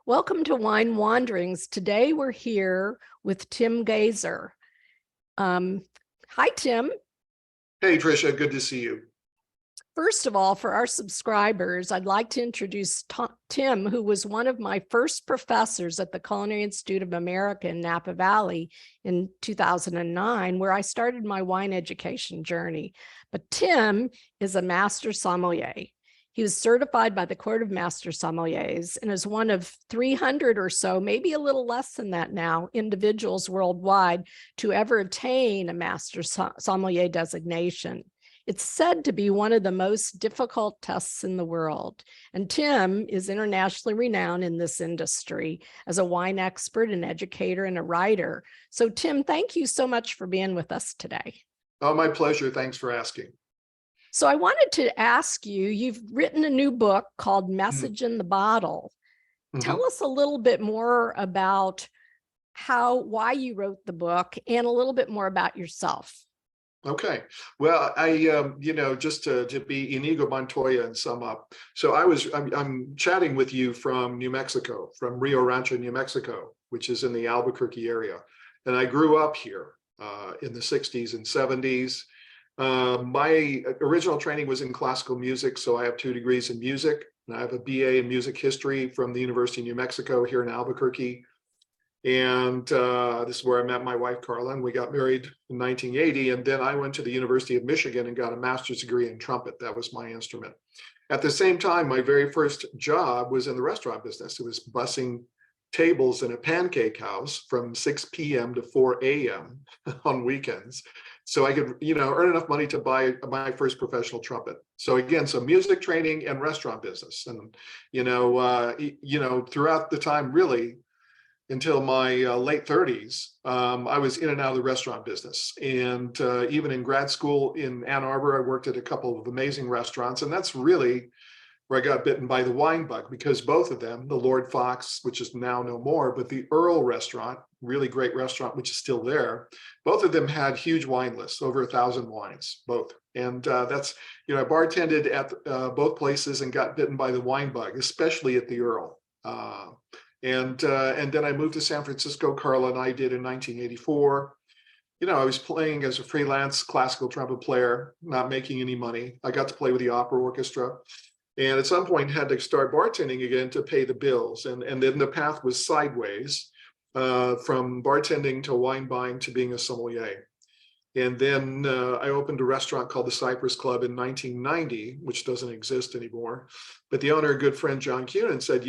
Welcome to Wine Wanderings. Today we're here with Tim Gaiser. Hi, Tim. Hey, Tricia, good to see you. First of all, for our subscribers, I'd like to introduce Tim, who was one of my first professors at the Culinary Institute of America in Napa Valley in 2009, where I started my wine education journey. But Tim is a master sommelier. He was certified by the Court of Master Sommeliers and is one of 300 or so, maybe a little less than that now, individuals worldwide to ever attain a master sommelier designation. It's said to be one of the most difficult tests in the world. And Tim is internationally renowned in this industry as a wine expert, an educator, and a writer. So Tim, thank you so much for being with us today. Oh, my pleasure. Thanks for asking. So I wanted to ask you, you've written a new book called Message in the Bottle. Tell us a little bit more about why you wrote the book and a little bit more about yourself. Okay. Well, just to be Inigo Montoya and sum up. So I'm chatting with you from New Mexico, from Rio Rancho, New Mexico, which is in the Albuquerque area. And I grew up here in the 60s and 70s. My original training was in classical music, so I have 2 degrees in music, and I have a BA in music history from the University of New Mexico here in Albuquerque. And this is where I met my wife, Carla, and we got married in 1980. And then I went to the University of Michigan and got a master's degree in trumpet. That was my instrument. At the same time, my very first job was in the restaurant business. It was bussing tables in a pancake house from 6 p.m. to 4 a.m. on weekends. So I could, earn enough money to buy my first professional trumpet. So again, so music training and restaurant business. And, throughout the time, really, until my late 30s, I was in and out of the restaurant business. And even in grad school in Ann Arbor, I worked at a couple of amazing restaurants. And that's really where I got bitten by the wine bug, because both of them, the Lord Fox, which is now no more, but the Earl restaurant, really great restaurant, which is still there, both of them had huge wine lists, over 1,000 wines, both. And that's, I bartended at both places and got bitten by the wine bug, especially at the Earl. And then I moved to San Francisco. Carla and I did in 1984. I was playing as a freelance classical trumpet player, not making any money. I got to play with the opera orchestra. And at some point had to start bartending again to pay the bills. And then the path was sideways from bartending to wine buying to being a sommelier. And then I opened a restaurant called the Cypress Club in 1990, which doesn't exist anymore. But the owner, a good friend, John Cunin, said,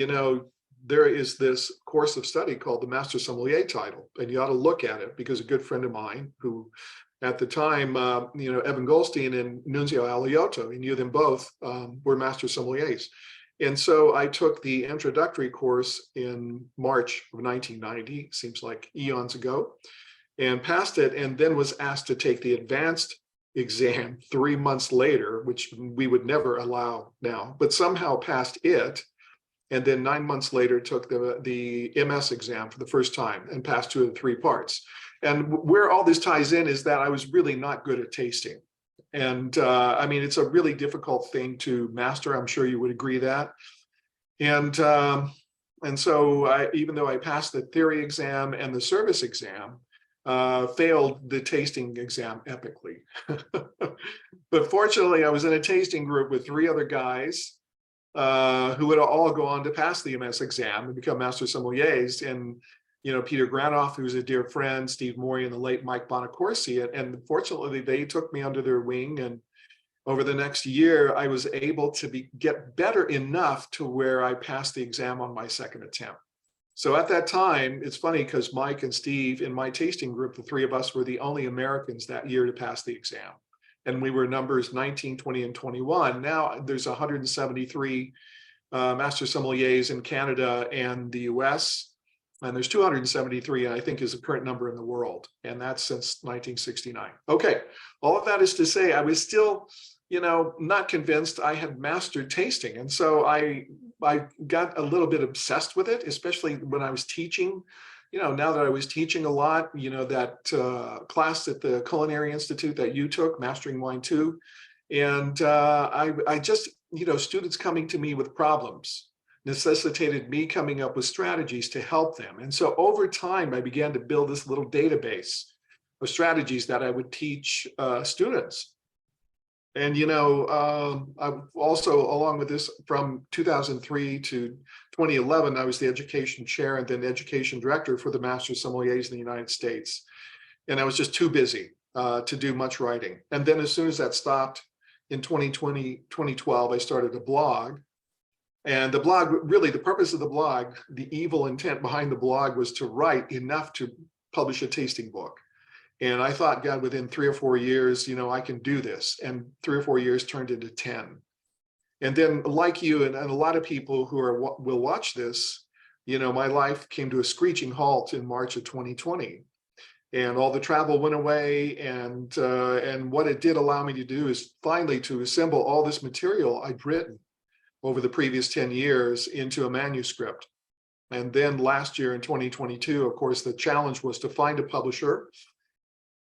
there is this course of study called the Master Sommelier title, and you ought to look at it, because a good friend of mine who at the time, Evan Goldstein and Nunzio Alioto, he knew them both, were master sommeliers. And so I took the introductory course in March of 1990, seems like eons ago, and passed it, and then was asked to take the advanced exam 3 months later, which we would never allow now, but somehow passed it. And then 9 months later took the MS exam for the first time and passed 2 of the 3 parts. And where all this ties in is that I was really not good at tasting. And it's a really difficult thing to master. I'm sure you would agree that. And so even though I passed the theory exam and the service exam, failed the tasting exam epically. But fortunately, I was in a tasting group with 3 other guys who would all go on to pass the MS exam and become master sommeliers. And Peter Granoff, who's a dear friend, Steve Morey, and the late Mike Bonacorsi. And fortunately, they took me under their wing. And over the next year, I was able to get better enough to where I passed the exam on my 2nd attempt. So at that time, it's funny because Mike and Steve in my tasting group, the 3 of us were the only Americans that year to pass the exam. And we were numbers 19, 20, and 21. Now there's 173 master sommeliers in Canada and the US. And there's 273, I think, is the current number in the world. And that's since 1969. Okay, all of that is to say, I was still, not convinced I had mastered tasting. And so I got a little bit obsessed with it, especially when I was teaching. Now that I was teaching a lot, that class at the Culinary Institute that you took, Mastering Wine 2. And I just, students coming to me with problems. necessitated me coming up with strategies to help them. And so over time, I began to build this little database of strategies that I would teach students. And, I also, along with this, from 2003 to 2011, I was the education chair and then education director for the Master Sommeliers in the United States. And I was just too busy to do much writing. And then as soon as that stopped in 2012, I started a blog. And the blog, really the purpose of the blog, the evil intent behind the blog was to write enough to publish a tasting book. And I thought, God, within 3 or 4 years, I can do this. And 3 or 4 years turned into 10. And then like you and a lot of people who will watch this, my life came to a screeching halt in March of 2020. And all the travel went away. And what it did allow me to do is finally to assemble all this material I'd written over the previous 10 years into a manuscript. And then last year in 2022, of course, the challenge was to find a publisher.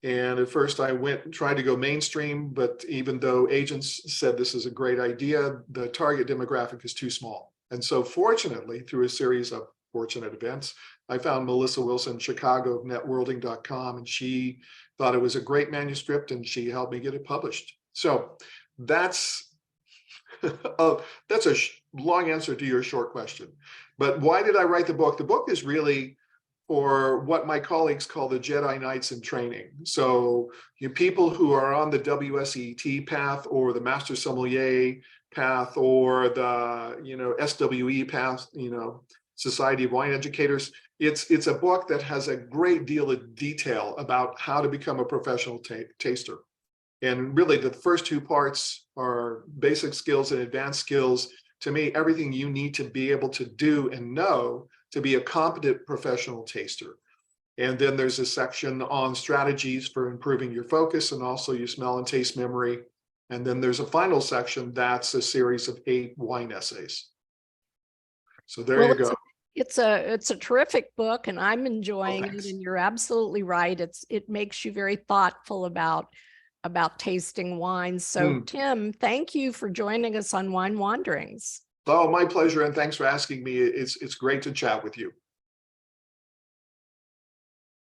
And at first I went and tried to go mainstream, but even though agents said this is a great idea, the target demographic is too small. And so fortunately, through a series of fortunate events, I found Melissa Wilson, Chicago of networlding.com, and she thought it was a great manuscript and she helped me get it published. So that's a long answer to your short question. But why did I write the book? The book is really for what my colleagues call the Jedi Knights in training. So people who are on the WSET path or the Master Sommelier path or the SWE path, Society of Wine Educators. It's a book that has a great deal of detail about how to become a professional taster. And really the first 2 parts are basic skills and advanced skills. To me, everything you need to be able to do and know to be a competent professional taster. And then there's a section on strategies for improving your focus and also your smell and taste memory. And then there's a final section that's a series of 8 wine essays. So there you go. It's a terrific book and I'm enjoying it, and you're absolutely right. It makes you very thoughtful about tasting wines. So Tim, thank you for joining us on Wine Wanderings. Oh, my pleasure. And thanks for asking me. It's great to chat with you.